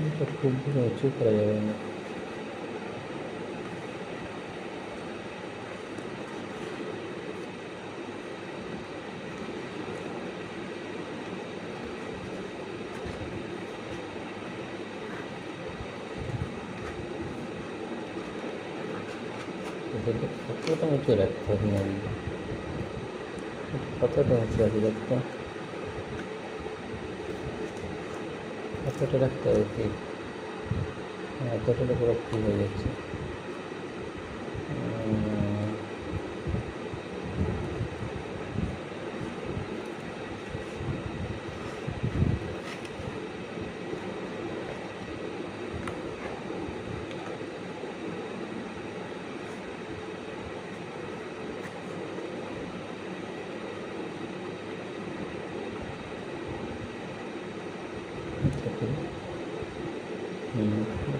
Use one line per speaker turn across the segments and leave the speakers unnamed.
এটা খুব উঁচু করা যাবে না। কতটা উঁচু রাখতে হবে আমি, কতটা উঁচু আছে দেখতো, কতটা রাখতে হবে ঠিক, এতটা পুরো ফুল হয়ে যাচ্ছে।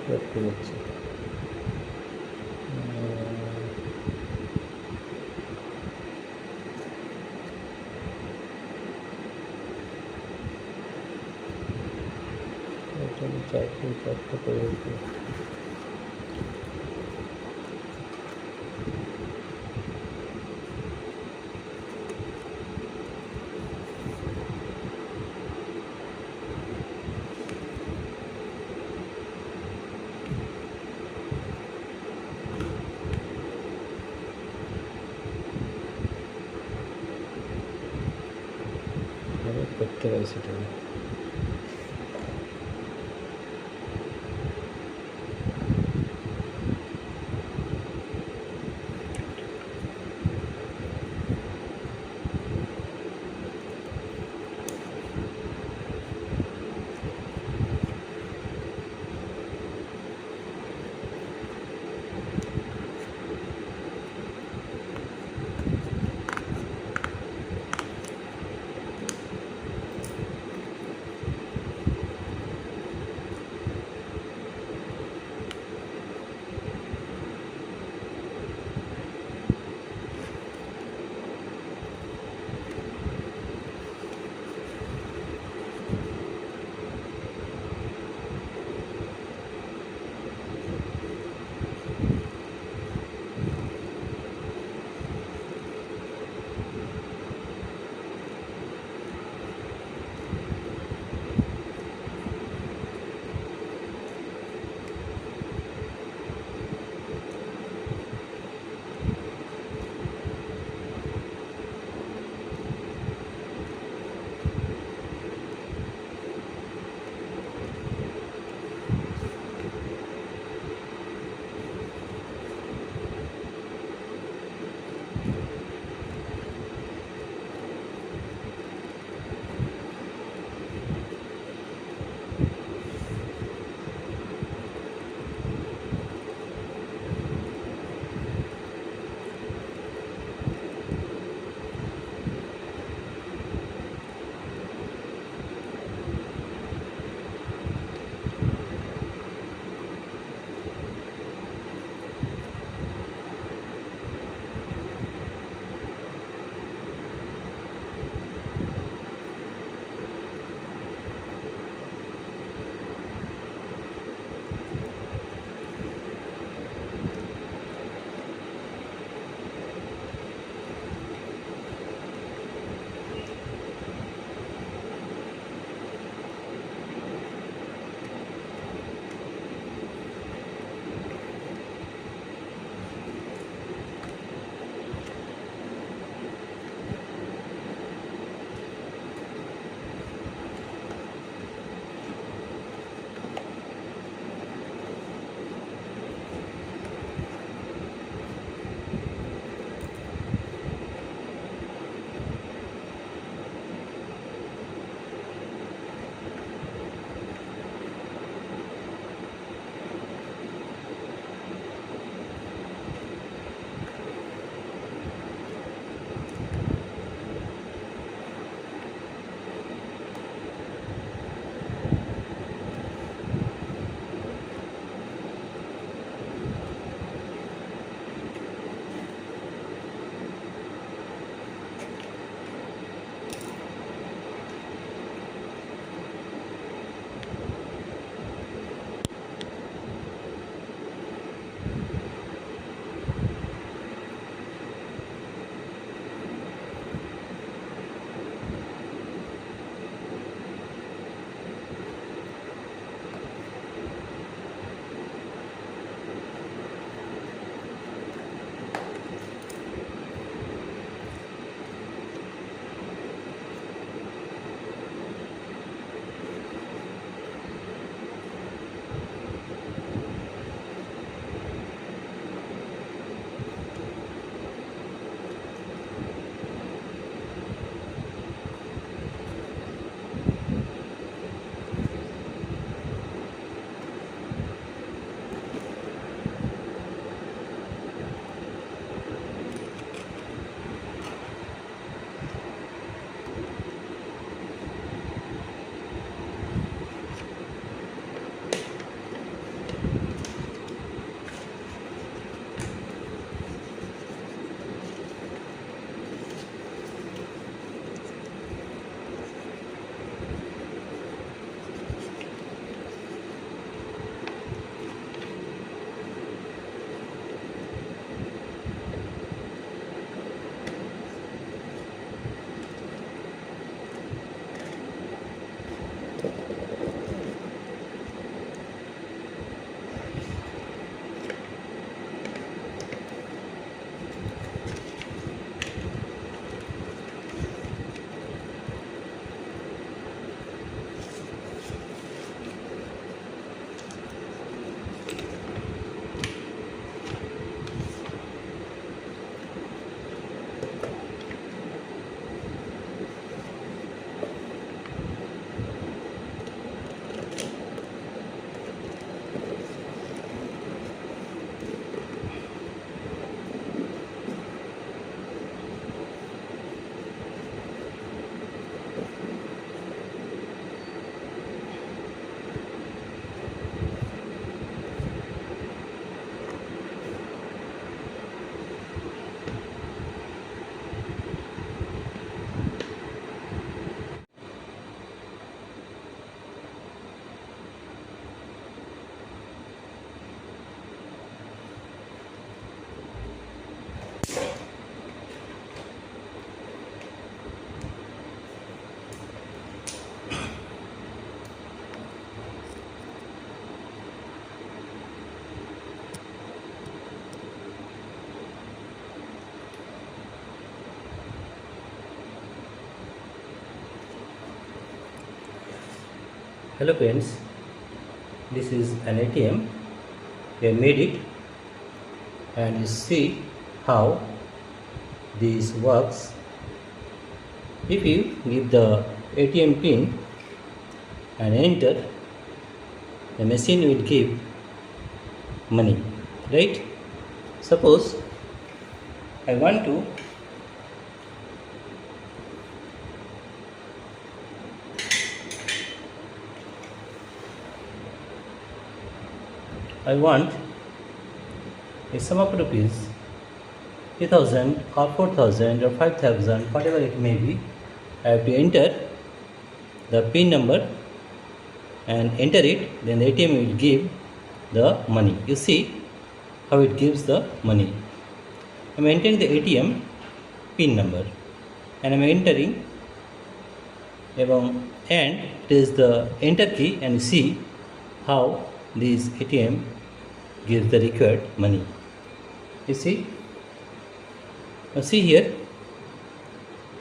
করতে যাচ্ছি। চারটে করে করতে পারি সেটাকে।
Hello friends, this is an ATM. We have made it and you see how this works. If you give the ATM pin and enter, the machine will give money, right? Suppose I want to a sum of rupees 3,000 or 4,000 or 5,000, whatever it may be. I have to enter the PIN number and enter it, then the ATM will give the money. You see how it gives the money. I am entering the ATM PIN number and I am entering and press the enter key and see how this ATM gives the required money. You see? Now see here,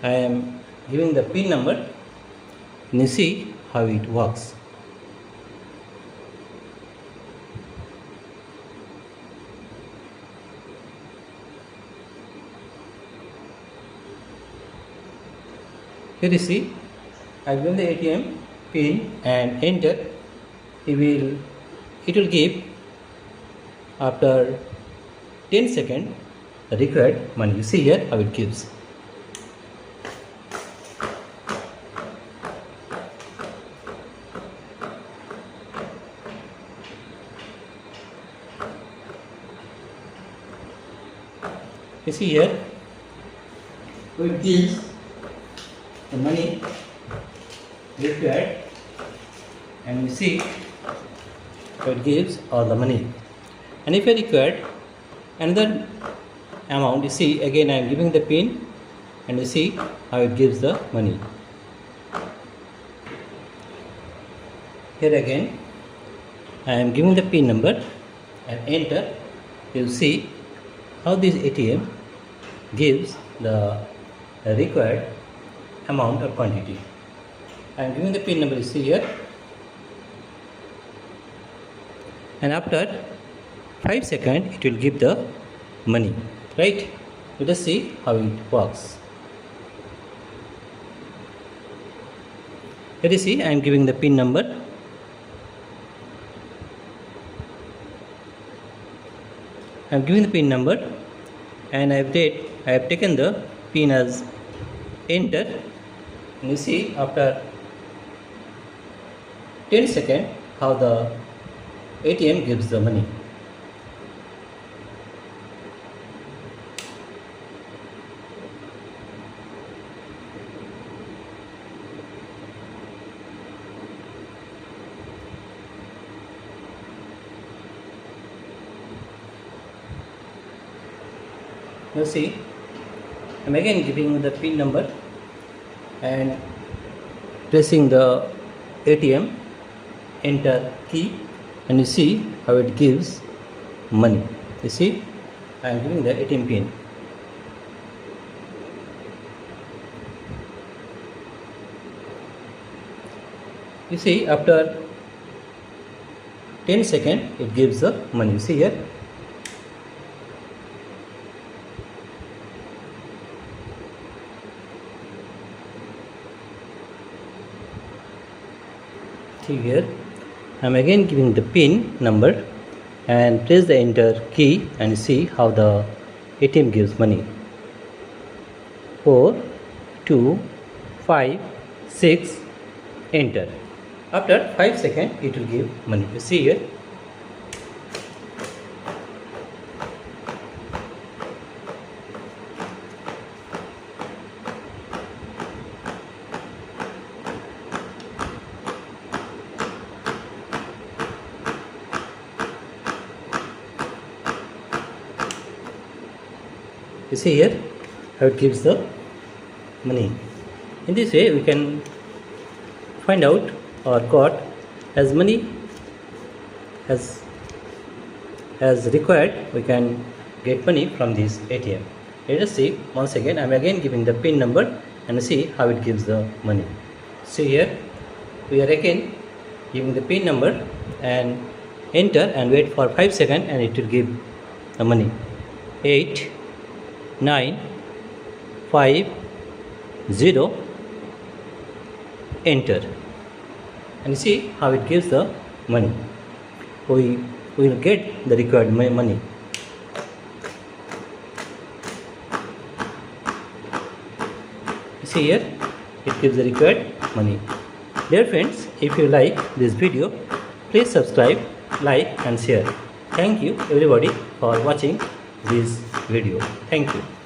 I am giving the PIN number and you see how it works. Here you see, I have given the ATM PIN and enter. It will give after 10 seconds the required money. You see here how it gives. You see here how it gives the money required, and you see how it gives all the money. And if you required another amount, you see again I am giving the PIN and you see how it gives the money. Here again I am giving the PIN number and enter. You see how this ATM gives the required amount or quantity. I am giving the PIN number, you see here, and after 5 seconds it will give the money, right? Let us see how it works. Here you see I am giving the PIN number and I have taken the PIN as enter, and you see after 10 seconds how the ATM gives the money. Now see, I am again giving the PIN number and pressing the ATM enter key, and you see how it gives money. You see, I am giving the ATM pin. You see after 10 seconds it gives the money. You see here. Here I am again giving the PIN number and press the enter key and see how the ATM gives money. 4, 2, 5, 6, enter. After 5 seconds it will give money. You see here. You see here how it gives the money. In this way we can find out or got as many as required. We can get money from this ATM. Let us see once again. I am again giving the PIN number and see how it gives the money. See here we are again giving the pin number and enter and wait for 5 seconds and it will give the money. 8 9 5 0, enter, and see how it gives the money. We will get the required money. See here, it gives the required money. Dear friends, if you like this video, please subscribe, like and share. Thank you everybody for watching this video. Thank you.